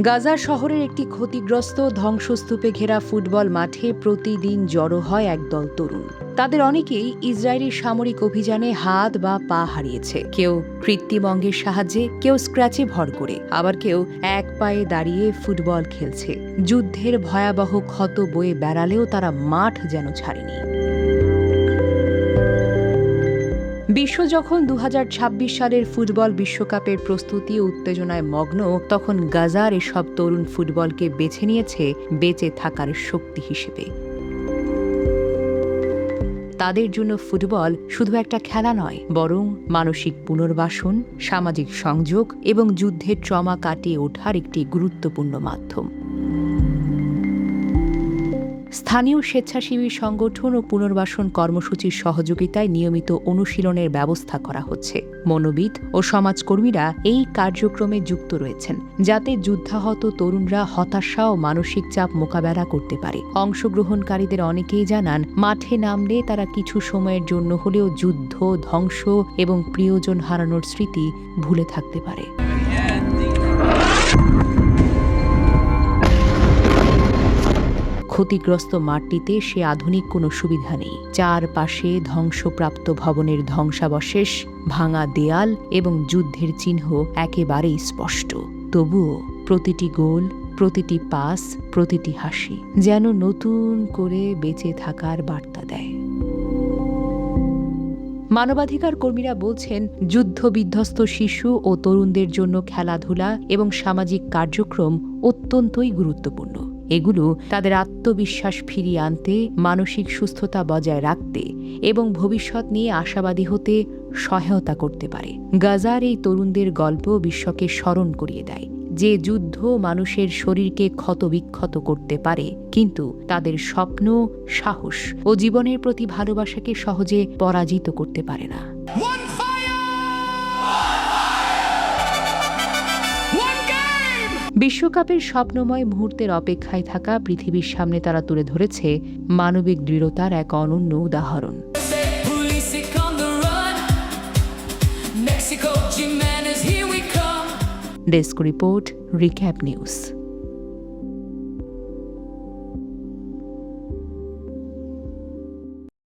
গাজা শহরের একটি ক্ষতিগ্রস্ত ধ্বংসস্তূপে ঘেরা ফুটবল মাঠে প্রতিদিন জড়ো হয় একদল তরুণ। তাদের অনেকেই ইসরায়েলি সামরিক অভিযানে হাত বা পা হারিয়েছে, কেউ কৃত্রিম অঙ্গের সাহায্যে, কেউ স্ক্র্যাচে ভর করে, আবার কেউ এক পায়ে দাঁড়িয়ে ফুটবল খেলছে। যুদ্ধের ভয়াবহ ক্ষত বয়ে বেড়ালেও তারা মাঠ যেন ছাড়েনি। বিশ্ব যখন ২০২৬ সালের ফুটবল বিশ্বকাপের প্রস্তুতি উত্তেজনায় মগ্ন, তখন গাজার এসব তরুণ ফুটবলকে বেছে নিয়েছে বেঁচে থাকার শক্তি হিসেবে। তাদের জন্য ফুটবল শুধু একটা খেলা নয়, বরং মানসিক পুনর্বাসন, সামাজিক সংযোগ এবং যুদ্ধের ট্রমা কাটিয়ে ওঠার একটি গুরুত্বপূর্ণ মাধ্যম। স্থানীয় স্বেচ্ছাসেবী সংগঠন ও পুনর্বাসন কর্মসূচির সহযোগিতায় নিয়মিত অনুশীলনের ব্যবস্থা করা হচ্ছে। মনোবিদ ও সমাজকর্মীরা এই কার্যক্রমে যুক্ত রয়েছেন, যাতে যুদ্ধাহত তরুণরা হতাশা ও মানসিক চাপ মোকাবেলা করতে পারে। অংশগ্রহণকারীদের অনেকেই জানান, মাঠে নামলে তারা কিছু সময়ের জন্য হলেও যুদ্ধ, ধ্বংস এবং প্রিয়জন হারানোর স্মৃতি ভুলে থাকতে পারে। ক্ষতিগ্রস্ত মাঠটিতে সে আধুনিক কোনো সুবিধা নেই। চারপাশে ধ্বংসপ্রাপ্ত ভবনের ধ্বংসাবশেষ, ভাঙা দেয়াল এবং যুদ্ধের চিহ্ন একেবারেই স্পষ্ট। তবুও প্রতিটি গোল, প্রতিটি পাস, প্রতিটি হাসি যেন নতুন করে বেঁচে থাকার বার্তা দেয়। মানবাধিকার কর্মীরা বলছেন, যুদ্ধবিধ্বস্ত শিশু ও তরুণদের জন্য খেলাধুলা এবং সামাজিক কার্যক্রম অত্যন্তই গুরুত্বপূর্ণ। এগুলো তাদের আত্মবিশ্বাস ফিরিয়ে আনতে, মানসিক সুস্থতা বজায় রাখতে এবং ভবিষ্যৎ নিয়ে আশাবাদী হতে সহায়তা করতে পারে। গাজার এই তরুণদের গল্প বিশ্বকে স্মরণ করিয়ে দেয় যে যুদ্ধ মানুষের শরীরকে ক্ষতবিক্ষত করতে পারে, কিন্তু তাদের স্বপ্ন, সাহস ও জীবনের প্রতি ভালোবাসাকে সহজে পরাজিত করতে পারে না। বিশ্বকাপের স্বপ্নময় মুহূর্তের অপেক্ষায় থাকা পৃথিবীর সামনে তারা তুলে ধরেছে মানবিক দৃঢ়তার এক অনন্য উদাহরণ। Desk report, recap news.